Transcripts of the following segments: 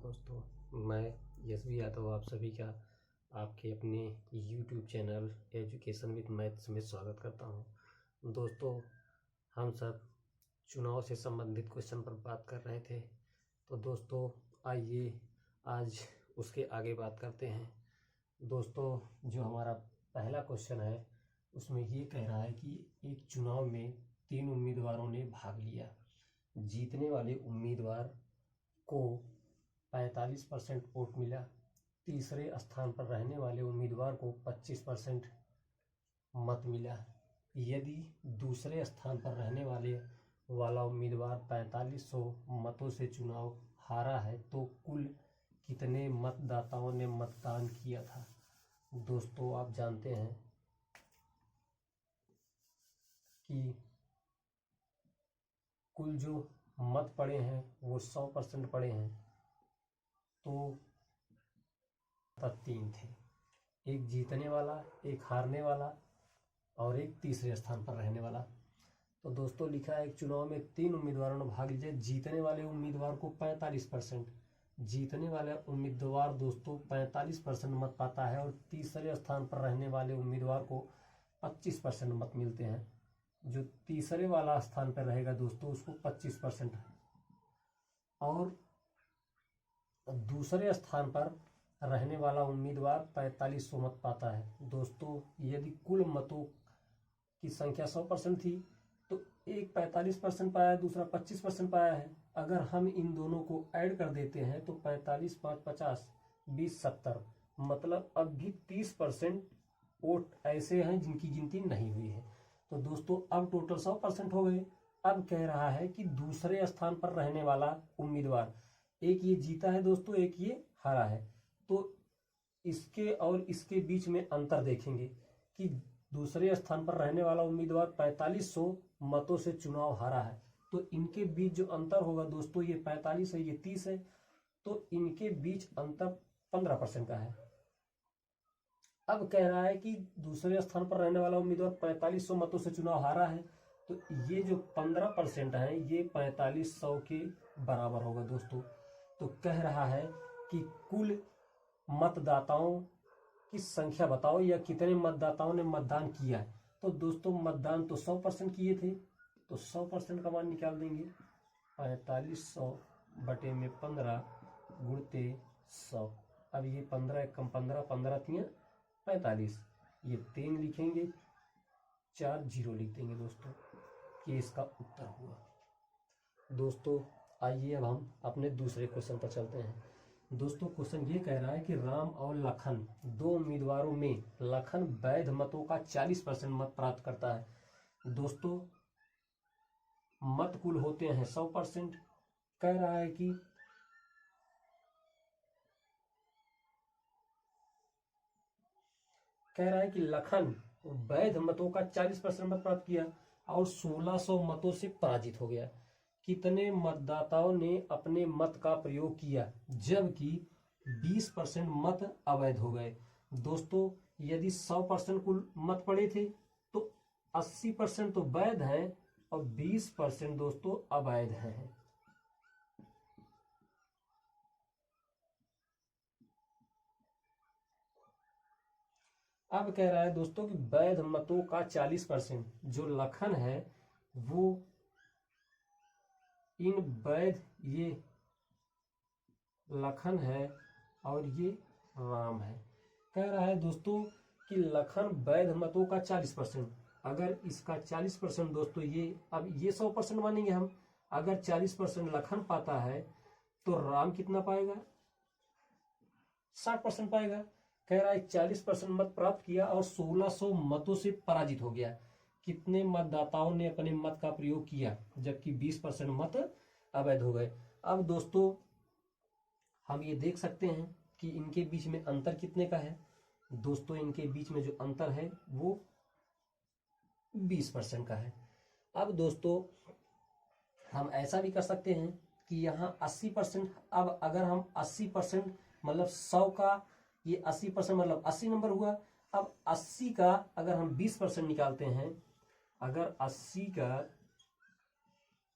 दोस्तों, मैं यशवी यादव आप सभी का आपके अपने YouTube channel education with maths में स्वागत करता हूं। दोस्तों, हम सब चुनाव से संबंधित क्वेश्चन पर बात कर रहे थे, तो दोस्तों आइए आज उसके आगे बात करते हैं। दोस्तों, जो हमारा पहला क्वेश्चन है उसमें ये कह रहा है कि एक चुनाव में 3 उम्मीदवारों ने भाग लिया। जीतने वाले उम्मीदवार को 45% वोट मिला। तीसरे स्थान पर रहने वाले उम्मीदवार को 25% मत मिला। यदि दूसरे स्थान पर रहने वाला उम्मीदवार 4500 मतों से चुनाव हारा है तो कुल कितने मतदाताओं ने मतदान किया था। दोस्तों, आप जानते हैं कि कुल जो मत पड़े हैं वो 100% पड़े हैं, तो 3 थे, एक जीतने वाला, एक हारने वाला और एक तीसरे स्थान पर रहने वाला। तो दोस्तों लिखा है एक चुनाव में 3 उम्मीदवारों ने भाग लिया। जीतने वाले उम्मीदवार को 45%, जीतने वाला उम्मीदवार दोस्तों 45% मत पाता है और तीसरे स्थान पर रहने वाले उम्मीदवार को 25% मत मिलते हैं। जो तीसरे वाला स्थान पर रहेगा दोस्तों उसको 25% और दूसरे स्थान पर रहने वाला उम्मीदवार 4500 मत पाता है। दोस्तों, यदि कुल मतों की संख्या 100% थी तो एक 45% पाया, दूसरा 25% पाया है। अगर हम इन दोनों को ऐड कर देते हैं तो 45 5 50 20 70, मतलब अब भी 30% वोट ऐसे हैं जिनकी गिनती नहीं हुई है। तो दोस्तों अब टोटल 100% हो गए। अब कह रहा है कि दूसरे स्थान पर रहने वाला उम्मीदवार, एक ये जीता है दोस्तों, एक ये हारा है, तो इसके और इसके बीच में अंतर देखेंगे कि दूसरे स्थान पर रहने वाला उम्मीदवार 4500 मतों से चुनाव हारा है, तो इनके बीच जो अंतर होगा दोस्तों ये 45 है, ये 30 है, तो इनके बीच अंतर 15% का है। अब कह रहा है कि दूसरे स्थान पर रहने वाला उम्मीदवार 4500 मतों से चुनाव हारा है, तो ये जो 15% है ये 4500 के बराबर होगा दोस्तों। तो कह रहा है कि कुल मतदाताओं की संख्या बताओ या कितने मतदाताओं ने मतदान किया है। तो दोस्तों मतदान तो 100% किए थे, तो 100% का मान निकाल देंगे। 4500 बटे में 15 गुणते 100। अब ये 15 कम 15, 15 3 45, ये 3 लिखेंगे, 4 0 लिख देंगे दोस्तों, ये इसका उत्तर हुआ। दोस्तों आइए अब हम अपने दूसरे क्वेश्चन पर चलते हैं। दोस्तों क्वेश्चन ये कह रहा है कि राम और लखन, 2 उम्मीदवारों में लखन वैध मतों का 40% मत प्राप्त करता है। दोस्तों मत कुल होते हैं 100%। कह रहा है कि लखन वैध मतों का 40% मत प्राप्त किया और 1600 मतों से पराजित हो गया। कितने मतदाताओं ने अपने मत का प्रयोग किया, जबकि 20% मत अवैध हो गए। दोस्तों यदि 100% कुल मत पड़े थे तो 80% तो वैध हैं और 20% दोस्तों अवैध हैं। अब कह रहा है दोस्तों कि वैध मतों का 40%, जो लखन है वो इन वैध, ये लखन है और ये राम है। कह रहा है दोस्तों कि लखन वैध मतों का 40%, अगर इसका 40% दोस्तों ये, अब ये 100% मानेंगे हम, अगर 40% लखन पाता है तो राम कितना पाएगा, 60% पाएगा। कह रहा है 40% मत प्राप्त किया और 1600 मतों से पराजित हो गया। कितने मतदाताओं ने अपने मत का प्रयोग किया, जबकि 20% मत अवैध हो गए। अब दोस्तों हम ये देख सकते हैं कि इनके बीच में अंतर कितने का है। दोस्तों इनके बीच में जो अंतर है वो 20% का है। अब दोस्तों हम ऐसा भी कर सकते हैं कि यहाँ 80%, अब अगर हम 80% मतलब 100 का ये 80% मतलब 80 नंबर हुआ। अब 80 का अगर हम 20% निकालते हैं, अगर 80 का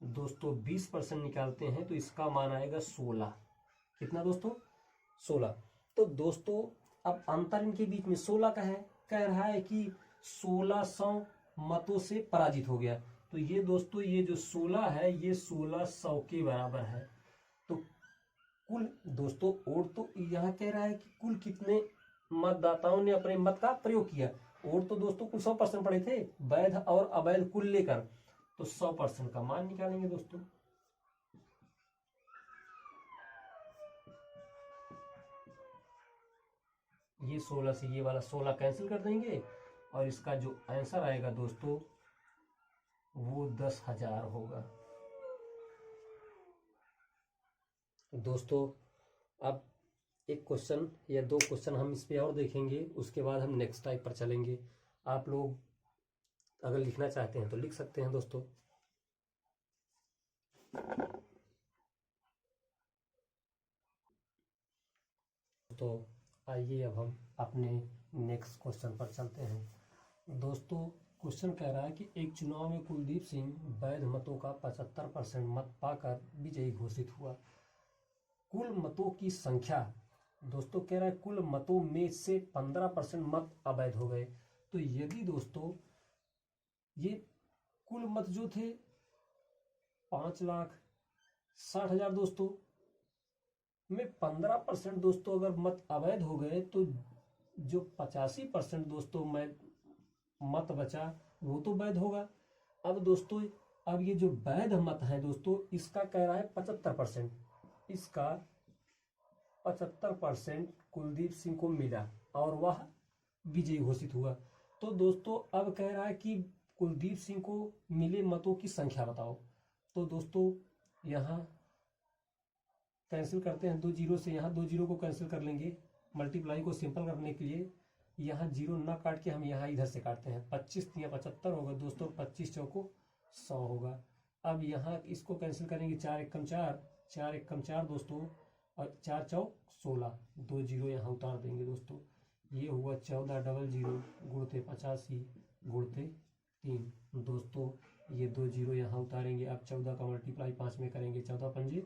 दोस्तों 20% निकालते हैं तो इसका मान आएगा 16। कितना दोस्तों? 16। तो दोस्तों अब अंतर इनके बीच में 16 का है, कह रहा है कि 1600 मतों से पराजित हो गया। तो ये दोस्तों ये जो 16 है ये 1600 के बराबर है। तो कुल दोस्तों और तो यहाँ कह रहा है कि कुल कितने मतदाताओं ने अपने मत का प्रयोग किया। और तो दोस्तों कुल 100% पड़े थे, वैध और अवैध कुल लेकर। तो 100% का मान निकालेंगे दोस्तों। ये 16 से ये वाला 16 कैंसिल कर देंगे और इसका जो आंसर आएगा दोस्तों वो 10,000 होगा। दोस्तों अब एक क्वेश्चन या दो क्वेश्चन हम इस पे और देखेंगे, उसके बाद हम नेक्स्ट टाइप पर चलेंगे। आप लोग अगर लिखना चाहते हैं तो लिख सकते हैं दोस्तों। तो आइए अब हम अपने नेक्स्ट क्वेश्चन पर चलते हैं। दोस्तों क्वेश्चन कह रहा है कि एक चुनाव में कुलदीप सिंह वैध मतों का 75% मत पाकर विजयी घोषित हुआ। कुल मतों की संख्या दोस्तों कह रहा है कुल मतों में से 15% मत अवैध हो गए। तो यदि दोस्तों ये कुल मत जो थे 5,60,000 दोस्तों में 15% दोस्तों अगर मत अवैध हो गए तो जो 85% दोस्तों में मत बचा वो तो वैध होगा। अब दोस्तों अब ये जो वैध मत है दोस्तों इसका कह रहा है 75%, इसका 75% कुलदीप सिंह को मिला और वह विजयी घोषित हुआ। तो दोस्तों अब कह रहा है कि कुलदीप सिंह को मिले मतों की संख्या बताओ। तो दोस्तों यहाँ कैंसिल करते हैं, 2 जीरो से यहाँ 2 जीरो को कैंसिल कर लेंगे। मल्टीप्लाई को सिंपल करने के लिए यहाँ जीरो ना काट के हम यहाँ इधर से काटते हैं। 25 या 75 होगा दोस्तों, 25 चौको 100 होगा। अब यहाँ इसको कैंसिल करेंगे, 4 एकम 4, 4 एकम 4 दोस्तों और 4 चौक 16, 2 जीरो यहाँ उतार देंगे दोस्तों। ये हुआ 14 डबल जीरो गुणते 85 गुणते 3 दोस्तों। ये 2 जीरो यहाँ उतारेंगे। अब 14 का मल्टीप्लाई 5 में करेंगे, 14 पंजे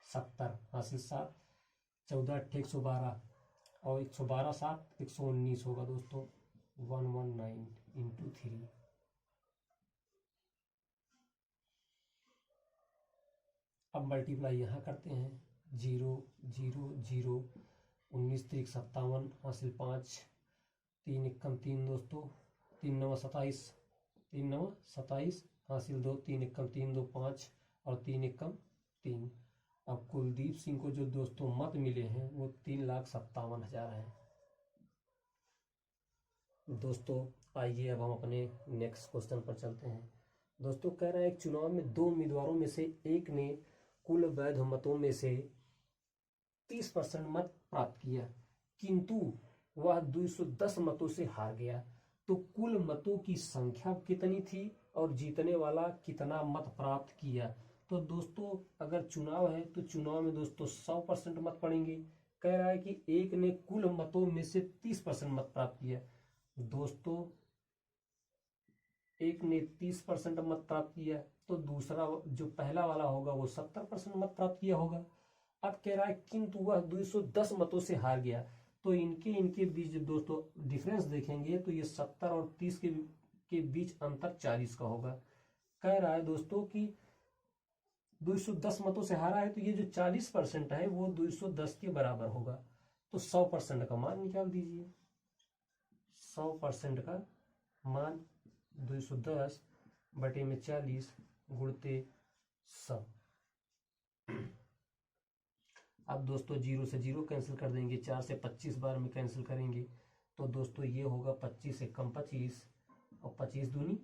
70 हासिल 7, 14 अट्ठे 112 और 112 7 119 होगा दोस्तों। 119 इंटू 3। अब मल्टीप्लाई यहाँ करते हैं, 0 0 0 19 3 57 हासिल 5, 3 एकम 3 दोस्तों, 3 9 27, 3 9 27 हासिल 2, 3 एकम 3 2 5 और 3 एकम 3। अब कुलदीप सिंह को जो दोस्तों मत मिले हैं वो 3,57,000 हैं दोस्तों। आइए अब हम अपने नेक्स्ट क्वेश्चन पर चलते हैं। दोस्तों कह रहा है एक चुनाव में 2 उम्मीदवारों में से एक ने कुल वैध मतों में से 30% मत प्राप्त किया, किंतु वह 210 मतों से हार गया। तो कुल मतों की संख्या कितनी थी और जीतने वाला कितना मत प्राप्त किया। तो दोस्तों अगर चुनाव है तो चुनाव में दोस्तों 100% मत पड़ेंगे। कह रहा है कि एक ने कुल मतों में से 30% मत प्राप्त किया। दोस्तों एक ने 30% मत प्राप्त किया तो दूसरा जो पहला वाला होगा वो 70% मत प्राप्त किया होगा। अब कह रहा है किंतु वह 210 मतों से हार गया। तो इनके बीच दोस्तों डिफरेंस देखेंगे तो ये 70 और 30 के बीच अंतर 40 का होगा। कह रहा है दोस्तों कि 210 मतों से हारा है तो ये जो 40% है वो 210 के बराबर होगा। तो 100% का मान निकाल दीजिए। 100% का मान 210 बटे में 40 गुणते 100। अब दोस्तों 0 से 0 कैंसिल कर देंगे, 4 से 25 बार में कैंसिल करेंगे तो दोस्तों ये होगा 25 एकम 25 और 25 दूनी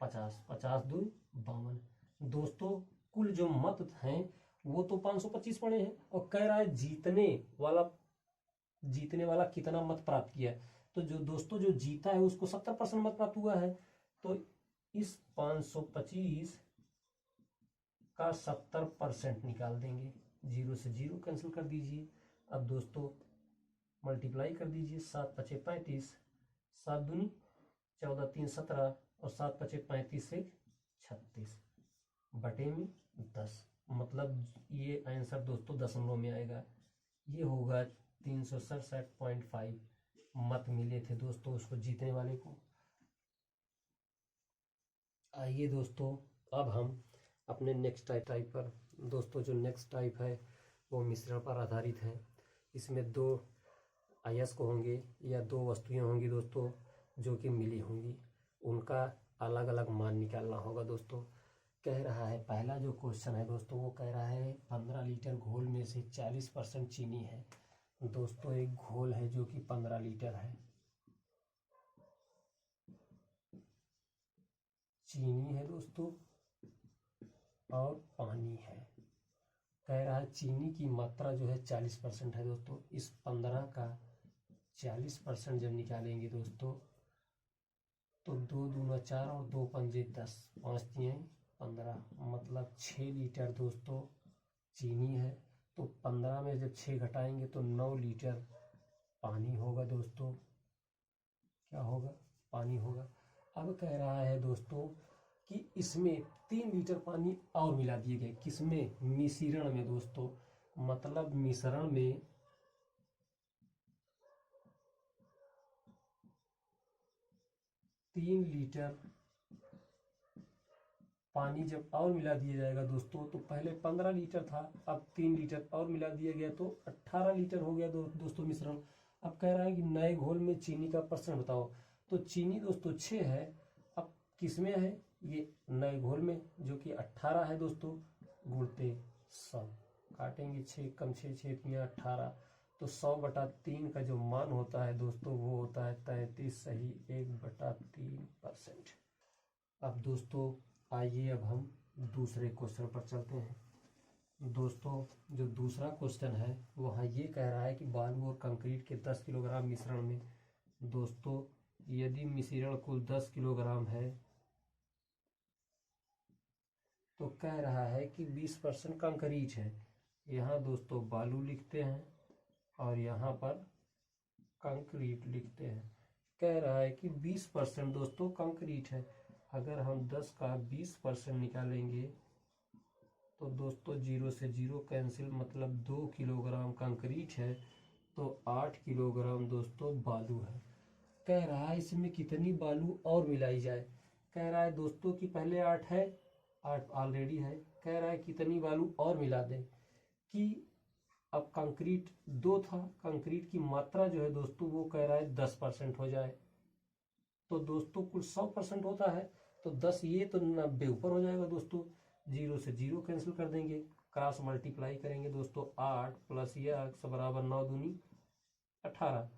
50, 50 दू 52। दोस्तों कुल जो मत हैं वो तो 525 पड़े हैं और कह रहा है जीतने वाला कितना मत प्राप्त किया। तो जो दोस्तों जो जीता है उसको 70% मत प्राप्त हुआ है। तो इस 525 का 70% निकाल देंगे, 0 से 0 कैंसिल कर दीजिए। अब दोस्तों मल्टीप्लाई कर दीजिए, 7 पचे 35, 7 दूनी 14 3 17 और 7 पचे 35 से 36 बटे में 10। मतलब ये आंसर दोस्तों दशमलव में आएगा। ये होगा 367.5 मत मिले थे दोस्तों उसको जीतने वाले को। आइए दोस्तों अब हम अपने नेक्स्ट टाइप पर। दोस्तों जो नेक्स्ट टाइप है वो मिश्रण पर आधारित है। इसमें दो अयस्क होंगे या दो वस्तुएं होंगी दोस्तों जो कि मिली होंगी, उनका अलग अलग मान निकालना होगा दोस्तों। कह रहा है पहला जो क्वेश्चन है दोस्तों वो कह रहा है 15 लीटर घोल में से 40% चीनी है। दोस्तों एक घोल है जो कि 15 लीटर है, चीनी है दोस्तों और पानी है। कह रहा है चीनी की मात्रा जो है 40% है दोस्तों। इस 15 का 40% जब निकालेंगे दोस्तों तो 2 दूना 4 और 2 पंजे 10, 5 दिए 15, मतलब 6 लीटर दोस्तों चीनी है। तो 15 में जब 6 घटाएंगे तो 9 लीटर पानी होगा दोस्तों। क्या होगा? पानी होगा। अब कह रहा है दोस्तों कि इसमें 3 लीटर पानी और मिला दिए गए। किसमें? मिश्रण में दोस्तों। मतलब मिश्रण में 3 लीटर पानी जब और मिला दिया जाएगा दोस्तों, तो पहले 15 लीटर था, अब 3 लीटर और मिला दिया गया तो 18 लीटर हो गया दोस्तों मिश्रण। अब कह रहा है कि नए घोल में चीनी का परसेंट बताओ। तो चीनी दोस्तों 6 है। अब किस में है? ये नए घोल में, जो कि 18 है दोस्तों। गुणते 100, काटेंगे 6 कम 6 6 18, तो 100/3 का जो मान होता है दोस्तों वो होता है 33 सही 1/3%। अब दोस्तों आइए अब हम दूसरे क्वेश्चन पर चलते हैं। दोस्तों जो दूसरा क्वेश्चन है वह ये कह रहा है कि बालू और कंक्रीट के 10 किलोग्राम मिश्रण में दोस्तों यदि मिश्रण कुल 10 किलोग्राम है तो कह रहा है कि 20% कंक्रीट है। यहाँ दोस्तों बालू लिखते हैं और यहाँ पर कंक्रीट लिखते हैं। कह रहा है कि 20% दोस्तों कंक्रीट है। अगर हम 10 का 20% निकालेंगे तो दोस्तों 0 से 0 कैंसिल, मतलब 2 किलोग्राम कंक्रीट है तो 8 किलोग्राम दोस्तों बालू है। कह रहा है इसमें कितनी बालू और मिलाई जाए। कह रहा है दोस्तों कि पहले 8 है, 8 ऑलरेडी है। कह रहा है कितनी बालू और मिला दें कि अब कंक्रीट 2 था, कंक्रीट की मात्रा जो है दोस्तों वो कह रहा है 10% हो जाए। तो दोस्तों कुल 100% होता है तो 10 ये तो 90 ऊपर हो जाएगा दोस्तों। 0 से 0 कैंसिल कर देंगे, क्रॉस मल्टीप्लाई करेंगे दोस्तों। 8 प्लस यक्स बराबर 9 दूनी 18।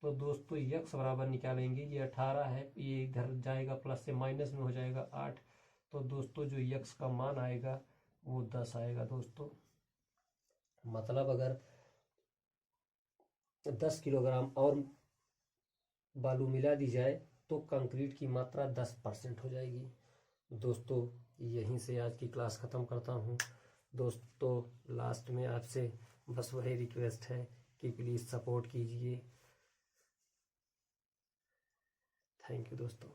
तो दोस्तों यक्स बराबर निकालेंगे, ये 18 है, ये इधर जाएगा प्लस से माइनस में हो जाएगा 8। तो दोस्तों जो यक्स का मान आएगा वो 10 आएगा दोस्तों। मतलब अगर 10 किलोग्राम और बालू मिला दी जाए तो कंक्रीट की मात्रा 10% हो जाएगी। दोस्तों यहीं से आज की क्लास ख़त्म करता हूँ। दोस्तों लास्ट में आपसे बस वही रिक्वेस्ट है कि प्लीज़ सपोर्ट कीजिए। थैंक यू दोस्तों।